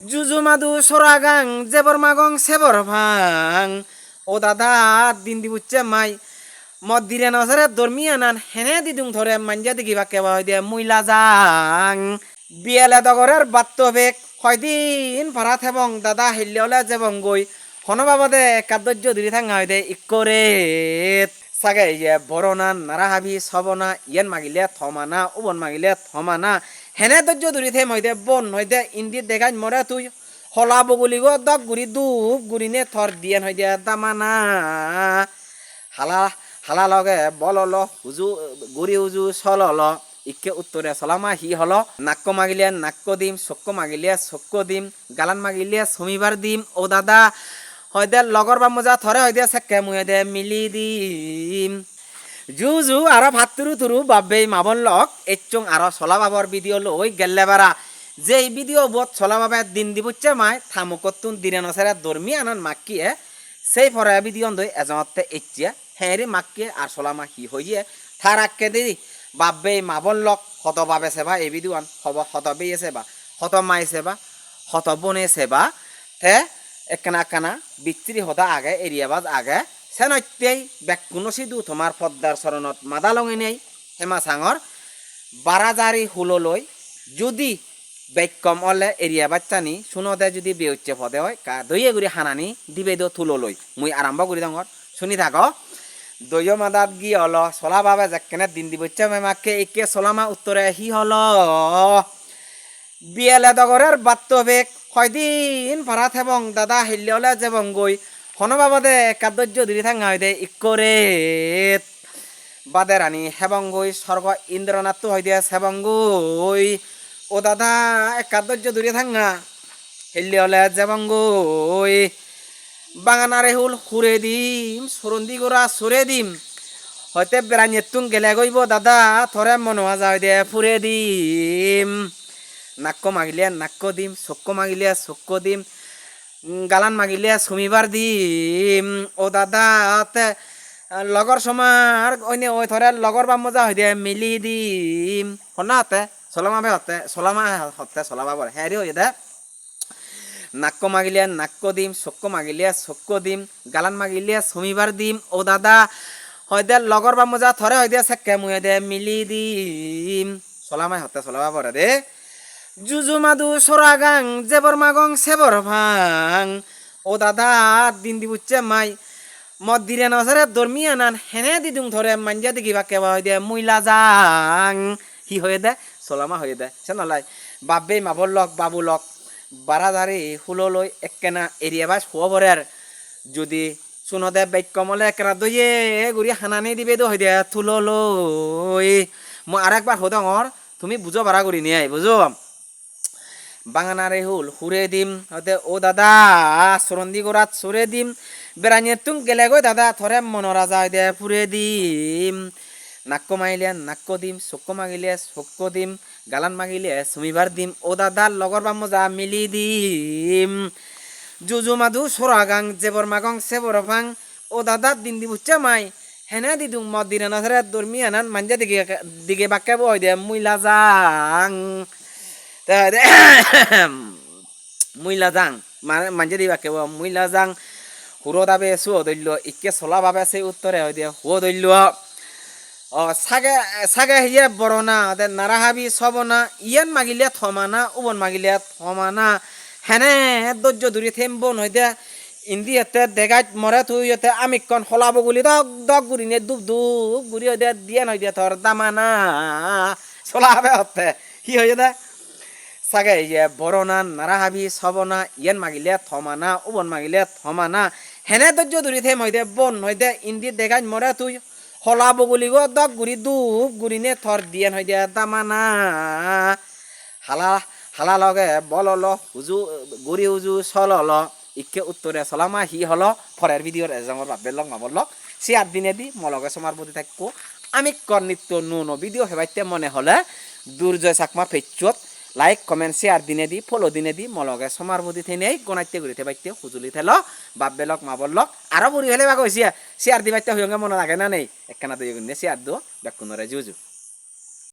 জুজু মাদু সরাগাং জেবর মাগং সেবর ভাং ও দাদা দিন দি বুঝছে মাই মদ দিরে নসরে দরমিয়ানান হেনে দিদুং ধরে মাঞ্জা দিকি বাকে হয় দিয়ে মুইলা যাং বিয়ালে দগরের বাত্তবেক কয়দিন ভাড়াত এবং দাদা হিল্লে যেবং গই হনবাবদে কাদ্য দিরি থাঙ্গা হয় দে ইকরে সাগে ইয়ে বড়না নারাহাবি সবনা ইয়েন মাগিলে থমানা উবন মাগিলে থমানা হেনে দর্য দূরি থে মইদে বন হইদে ইন্দি দেখাই মরে তুই হলা বগুলি গো দক গুড়ি দুপ গুড়িনে থর দিয়েন হইদে দামানা হালা হালা লগে বলল হুজু গুড়ি হুজু সলল ইকে উত্তরে সলামা হি হল নাক্য মাগিলে নাক্য দিম চক্ক মাগিলে চক্ক দিম গালান মাগিলে শনিবার দিম ও দাদা হয়দে লগর বা মজা থরে হয়দে সেকে মুয়ে দে মিলি দিম জু আর ভাত তুরু বাবে মাবন লক এচং আর চলা বাবর ভিডিও লই গেলে বারা যে এই ভিডিও বত চলা বাবে দিন দিবুচ্ছে মাই থামুকতুন দিনে নসেরা দর্মি আনন মাক্কিয়ে সেই ফরে ভিডিও দই এজনতে এচিয়া হেরি মাক্কিয়ে আর চলা মা হি হইয়ে থার আক্কে দি বাবে মাবন লক হত বাবে সেবা এই ভিডিও আন হব হত বেয়ে সেবা হত মাই সেবা হত বনে সেবা তে একনা কানা বিচ্ছিরি হতা আগে এরিয়াবাজ আগে সেনত্যেই বেকুনো সিধু তোমার পদ্মার চরণত মাদালঙে নেই হেমা সাঙর বারাজারি হুললৈ যদি বেকম অলে এরিয়া বাচ্চানি শুনতে যদি বেউচ্ছে পদে হয় দইয়ে গুড়ি হানানি দিবে দো থুললৈ মুই আরম্ভ করি দঙ্গর শুনি থাক দইয় মাদাত গি হল চলা বাবে যেকেনে দিন দিবচ্ছে মেমাকে একে চলামা উত্তরে হি হল বিয়ালে দগরের বাত্তবেক কয়দিন ভাড়াত এবং দাদা হিল্লে যেবং গই হনবাবদে কাদ্য দিরি থাঙ্গা হয় দে ইকরে বাদে রানী হেবঙ্গই স্বর্গ ইন্দ্রনাথ হয় দিয়া সেবঙ্গই ও দাদা কাদ্য দূরে থাঙ্গা হিল্লে যেবঙ্গই বাগানারে হুল হুরে দিম সরন্দি গোড়া সরে দিম হয়তো বেড়ানিয়ে তুং গেলে গইব দাদা থরে মনোয়া যায় দে ফুরে দিম নাক্য মাগিলে নাক্য দিম চক্ক মাগিলে চক্ক দিম গালান মাগিলে শনিবার দিম ও দাদা লগর সমার অন্য ওই ধরে লগর বা মজা হয়ে দিয়ে মিলি দিম শোনা হতে চলামা হতে চলাবা বলে হ্যাঁ হয়ে দে নাক্য মাগিলে নাক্য দিম চক্ক মাগিলে চক্ক দিম গালান মাগিলে শনিবার দিম ও দাদা হয় দে লগর বা মজা থরে হয়ে দিয়ে সেকে মুয়ে দে মিলি দিম চলামাই হতে চলাবা পরে দে জুজু মাদু সরাগাং জেবর মাগং সেবর ভাং ও দাদা দিন দি বুঝছে মাই মদ দিরে নসরে দরমিয়ানান হেনে দিদুং ধরে মাঞ্জা দিকি বাকে হয় দে মুইলা যাং হি হয়ে দে চলামা হয়ে দে সে নলাই বাবে মাবর লক বাবু লক বারাদারি হুললৈ এককেনা এরিয়া বাস হবরের যদি শুনদে বেকমলে একরা দইয়ে গুড়ি হানানি দিবে দো হয়ে দে থুললৈ মই আর একবার হদঙর তুমি বুঝো বারা করি নিয়ে বুঝো বাগানারে হুল হুরে দিম হতে ও দাদা সরন্দি গোড়াত সরে দিম বেড়ানিয়ে তুং গেলে গই দাদা থরে মনরা যায় দে ফুরে দিম নাক্য মাগিলে নাক্য দিম চক্ক মাগিলে চক্ক দিম গালান মাগিলে শনিবার দিম ও দাদার লগর বা মজা মিলি দিম জুজু মাদু সরাগাং জেবর মাগং সেবর ভাং ও দাদা দিন দি বুঝছে মাই হেনে দিদুং মদ দিনে নসরে দর্মি আনান মাঞ্জা দিকে বাক্যে বই দে মুইলা যাং মুইলা যাং মানে মাঞ্জে দিবা কেব মুইলা যাং হুরো দাবে সুয় দৈল্য ইকে চলা বাবে সেই উত্তরে হয় দিয়ে হুয় দৈল্য ও সাগে সাগে হিয়ে বড়না নারাহাবি সবনা ইয়েন মাগিলে থমানা উবন মাগিলে থমানা হেনে দর্য দূরি থেমবন হয় দে ইন্দি এতে দেখাই মরে তুই এতে আমি কন হলাব গুলি দক দক গুড়ি নে দুব দুব গুড়ি হয় দে দিয়ে নয় দিয়ে থর দামানা চলা হবে হতে কি হয়ে দে সাগে ইয়ে বড়না নারাহাবি সবনা ইয়েন মাগিলে থমানা উবন মাগিলে থমানা হেনে দর্য দূরি থেম হইদে বন হইদে ইন্দি দেখাই মরে তুই হলা বগুলি গো দক গুড়ি দুপ গুড়ি নে থর দিয়ে হইদে দামানা হালা হালা লগে বলল হুজু গুড়ি হুজু সলল ইকে উত্তরে চলামা হি হল ফরের ভিডিওর এজঙর বাবে লগ মাবল লগ সে আর দিনে দি মলগে সমার প্রতি থাকবো আমি কর নিত্য নুনো ভিডিও হেবাইতে মনে হলে দুর্জয় চাকমা ফেচুত লাইক কমেন্ট শেয়ার দিনে দি ফলো দিনে দি মলগে সমার বুদ্ধি থেনে গনাইতে ঘুরিতে বাইতে হুজুলি থেল বাপ বেলক মাবল লক আরো বুড়ি হলে বা কইছে শেয়ার দিবাইতে হইঙ্গে মনে লাগে না নেই একখানা দুই গুণে শেয়ার দো বেকুনরে জুজু